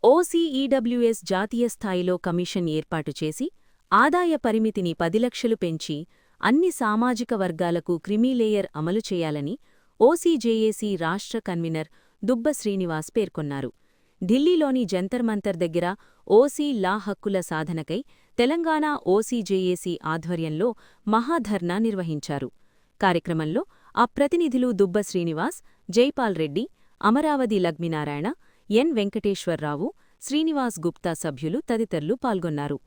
OC EWS జాతీయ స్థాయిలో commission ఏర్పాటు చేసి ఆదాయ పరిమితిని 10 లక్షలు పెంచి అన్ని సామాజిక వర్గాలకు క్రిమీలేయర్ అమలు చేయాలని ఓసీజేఏసీ రాష్ట్ర కన్వీనర్ దుబ్బ శ్రీనివాస్ పేర్కొన్నారు. ఢిల్లీలోని జంతర్మంతర్ దగ్గర ఓసీ లా హక్కుల సాధనకై తెలంగాణ ఓసీజేఏసీ ఆధ్వర్యంలో మహాధర్నా నిర్వహించారు. కార్యక్రమంలో ఆ ప్రతినిధులు దుబ్బ శ్రీనివాస్, జైపాల్ రెడ్డి, అమరావతి లక్ష్మీనారాయణ, ఎన్ వెంకటేశ్వర్రావు, శ్రీనివాస్ గుప్తా సభ్యులు తదితరులు పాల్గొన్నారు.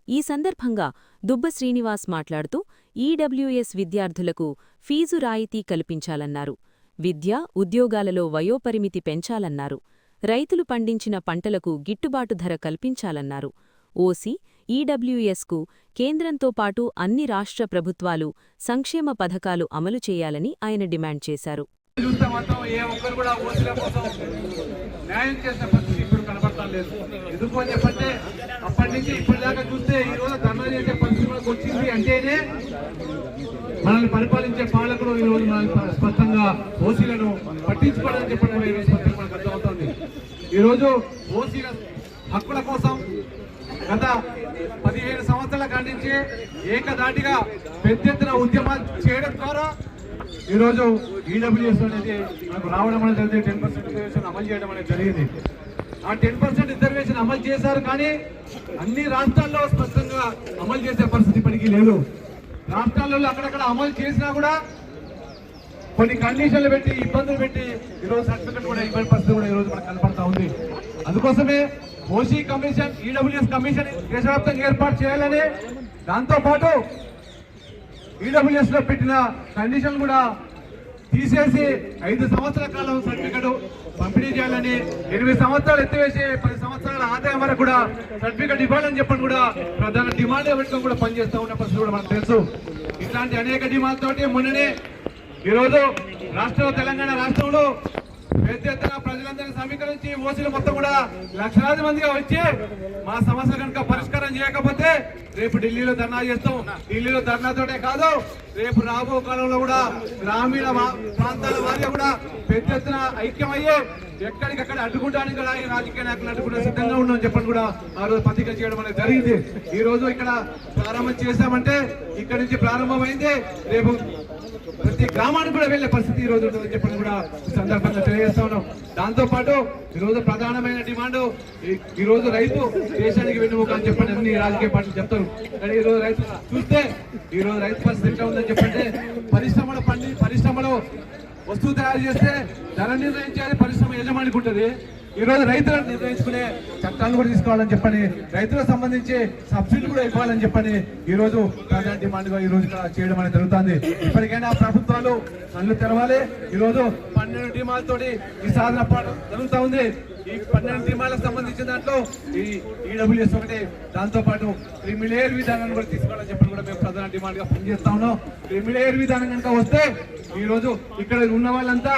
ఈ సందర్భంగా దుబ్బ శ్రీనివాస్ మాట్లాడుతూ ఈడబ్ల్యూఎస్ విద్యార్థులకు ఫీజు రాయితీ కల్పించాలన్నారు. విద్య, ఉద్యోగాలలో వయోపరిమితి పెంచాలన్నారు. రైతులు పండించిన పంటలకు గిట్టుబాటు ధర కల్పించాలన్నారు. ఓసీ, ఈడబ్ల్యూఎస్కు కేంద్రంతో పాటు అన్ని రాష్ట్ర ప్రభుత్వాలు సంక్షేమ పథకాలు అమలు చేయాలని ఆయన డిమాండ్ చేశారు. చూస్తే మాత్రం ఏ ఒక్కరు కూడా ఓసీల కోసం న్యాయం చేసిన పరిస్థితి ఇప్పుడు కనబడలేదు. ఎందుకు అని చెప్పంటే అప్పటి నుంచి ఇప్పటిదాకా చూస్తే ఈ రోజు ధర్నా చేసే పరిస్థితి మనకు వచ్చింది అంటేనే మనల్ని పరిపాలించే పాలకులు ఈ రోజు మనల్ని స్పష్టంగా ఓసీలను పట్టించుకోవాలని చెప్పడం ఈ రోజు స్పష్టంగా మనకు అర్థమవుతుంది. ఈ రోజు ఓసీల హక్కుల కోసం గత 15 సంవత్సరాల కాడి నుంచి ఏకదాటిగా పెద్ద ఎత్తున ఉద్యమాలు చేయడం ద్వారా ఈరోజు ఈడబ్ల్యూఎస్ అనేది మనకు రావడం అనేది 10% రిజర్వేషన్ అమలు చేయడం అనేది జరిగింది. ఆ 10% రిజర్వేషన్ అమలు చేశారు, కానీ అన్ని రాష్ట్రాల్లో స్పష్టంగా అమలు చేసే పరిస్థితి ఇప్పటికీ లేదు. రాష్ట్రాలలో అక్కడక్కడ అమలు చేసినా కూడా కొన్ని కండిషన్లు పెట్టి ఇబ్బందులు పెట్టి ఈరోజు సర్టిఫికెట్ కూడా ఇవ్వని పరిస్థితి కూడా ఈరోజు మనకు కనపడతా ఉంది. అందుకోసమే ఓసీ కమిషన్, ఈడబ్ల్యూఎస్ కమిషన్ దేశవ్యాప్తంగా ఏర్పాటు చేయాలని, దాంతోపాటు ఈడబ్ల్యూఎస్ లో పెట్టిన కండిషన్ కూడా తీసేసి 5 సంవత్సరాల కాలం సర్టిఫికెట్ పంపిణీ చేయాలని, 8 సంవత్సరాలు ఎత్తివేసి 10 సంవత్సరాల ఆదాయం వరకు కూడా సర్టిఫికెట్ ఇవ్వాలని చెప్పని కూడా ప్రధాన డిమాండ్ పెట్టుకొని కూడా పనిచేస్తూ ఉన్న పరిస్థితి కూడా మనకు తెలుసు. ఇట్లాంటి అనేక డిమాండ్ తోటి మొన్ననే ఈరోజు తెలంగాణ రాష్ట్రంలో పెద్ద ఎత్తున ప్రజలందరినీ సమీకరించి ఓసీలు మొత్తం కూడా లక్షలాది మందిగా వచ్చి మా సమస్య కనుక పరిష్కారం చేయకపోతే రేపు ఢిల్లీలో ధర్నా చేస్తాం. ఢిల్లీలో ధర్నాతోటే కాదు, రేపు రాబో కాలంలో కూడా గ్రామీణ ప్రాంతాల వారిగా కూడా పెద్ద ఎత్తున ఐక్యమయ్యే ఎక్కడికక్కడ అడ్డుకుంటానికి కూడా ఈ రాజకీయ నాయకులు అడ్డుకుంటే సిద్ధంగా ఉన్నామని చెప్పని కూడా ఆ రోజు పత్రిక చేయడం అనేది జరిగింది. ఈ రోజు ఇక్కడ ప్రారంభం చేశామంటే ఇక్కడి నుంచి ప్రారంభమైంది, రేపు ప్రతి గ్రామానికి కూడా వెళ్లే పరిస్థితి ఈ రోజు ఉంటుందని చెప్పని కూడా ఈ సందర్భంగా తెలియజేస్తా ఉన్నాం. దాంతో పాటు ఈ రోజు ప్రధానమైన డిమాండ్, ఈ రోజు రైతు దేశానికి వెన్నుముక అని చెప్పని అన్ని రాజకీయ పార్టీలు చెప్తారు. కానీ ఈ రోజు రైతు చూస్తే ఈ రోజు రైతు పరిస్థితి ఎట్లా ఉందని చెప్పంటే పరిశ్రమలో వస్తువు తయారు చేస్తే ధర నిర్ణయించేది పరిశ్రమ యజమానికి ఉంటుంది. ఈ రోజు రైతులను నిర్ణయించుకునే చట్టాలు కూడా తీసుకోవాలని చెప్పని, రైతులకు సంబంధించి సబ్సిడీ కూడా ఇవ్వాలని చెప్పని ఈ రోజు ప్రధాన డిమాండ్ గా ఈ రోజు చేయడం అనేది జరుగుతుంది. ఇప్పటికైనా ప్రభుత్వాలు కళ్ళు తెరవాలి. ఈ రోజు 12 డిమాండ్ తోటి ఈ సాధన జరుగుతూ ఉంది. ఈ 12 డిమాండ్లకు సంబంధించిన దాంట్లో ఈ ఈడబ్ల్యూఎస్ ఒకటి, దాంతో పాటు క్రిమిలేయర్ విధానాన్ని కూడా తీసుకోవాలని చెప్పి కూడా మేము ప్రధాన డిమాండ్ గా పనిచేస్తా ఉన్నాం. క్రిమిలేయర్ విధానం కనుక వస్తే ఈ రోజు ఇక్కడ ఉన్న వాళ్ళంతా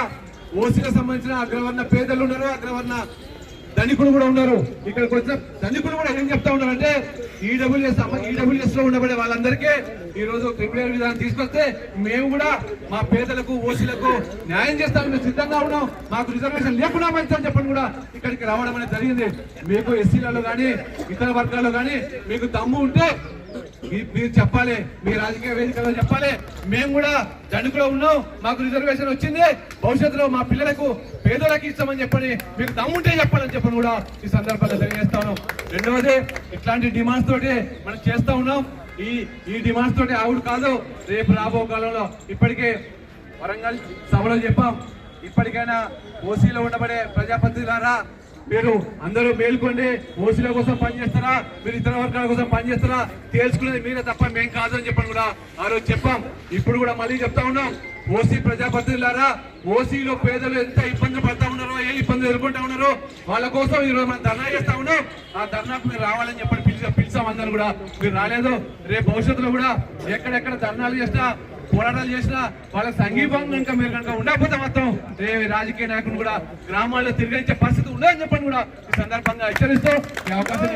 ఓసీలకు సంబంధించిన అగ్రవర్ణ పేదలు ఉన్నారు, అగ్రవర్ణ ధనికులు కూడా ఉన్నారు. ఇక్కడికి వచ్చిన ధనికులు కూడా ఏం చెప్తా ఉన్నారంటే ఈడబ్ల్యూఎస్ లో ఉండబడే వాళ్ళందరికీ ఈ రోజు క్రిమిలేయర్ విధానం తీసుకొస్తే మేము కూడా మా పేదలకు ఓసీలకు న్యాయం చేస్తామని సిద్ధంగా ఉన్నాం, మాకు రిజర్వేషన్ లేకుండా మంచి చెప్పని కూడా ఇక్కడికి రావడం అనేది జరిగింది. మీకు ఎస్సీలలో కానీ ఇతర వర్గాల్లో కానీ మీకు దమ్ము ఉంటే మీరు చెప్పాలి, మీ రాజకీయ వేదికలో చెప్పాలి, మేము కూడా ధనికులో ఉన్నాం, మాకు రిజర్వేషన్ వచ్చింది, భవిష్యత్తులో మా పిల్లలకు పేదలకు ఇస్తామని చెప్పని మీకు దమ్ముంటే చెప్పాలని చెప్పని కూడా ఈ సందర్భంగా తెలియజేస్తా ఉన్నాం. రెండవది, ఇట్లాంటి డిమాండ్స్ తోటి మనం చేస్తా ఉన్నాం. ఈ డిమాండ్స్ తోటి ఆవుడు కాదు, రేపు రాబో కాలంలో ఇప్పటికే వరంగల్ సభలో చెప్పాం, ఇప్పటికైనా ఓసీలో ఉండబడే ప్రజాప్రతినిధులారా మీరు అందరూ మేల్కొండి. ఓసీల కోసం పనిచేస్తారా, మీరు ఇతర వర్గాల కోసం పనిచేస్తారా తేల్చుకునేది మీరే తప్ప మేం కాదు అని చెప్పని కూడా ఆ రోజు చెప్పాం. ఇప్పుడు కూడా మళ్ళీ చెప్తా ఉన్నాం, ఓసీ ప్రజాప్రతినిధులారా, ఓసీలో పేదలు ఎంత ఇబ్బందులు పడతా ఉన్నారో, ఏ ఇబ్బందులు ఎదుర్కొంటా ఉన్నారో వాళ్ళ కోసం ఈ రోజు మనం ధర్నా చేస్తా ఉన్నాం. ఆ ధర్నాకు మీరు రావాలని చెప్పని పిలిచాం. అందరూ కూడా మీరు రాలేదు. రేపు భవిష్యత్తులో కూడా ఎక్కడెక్కడ ధర్నాలు చేసినా పోరాటాలు చేసినా వాళ్ళ సంఘీభంగం కనుక మీరు కనుక ఉండకపోతే మాత్రం రాజకీయ నాయకులు కూడా గ్రామాల్లో తిరిగించే పరిస్థితి ఉండదని చెప్పని కూడా ఈ సందర్భంగా హెచ్చరిస్తూ ఈ అవకాశం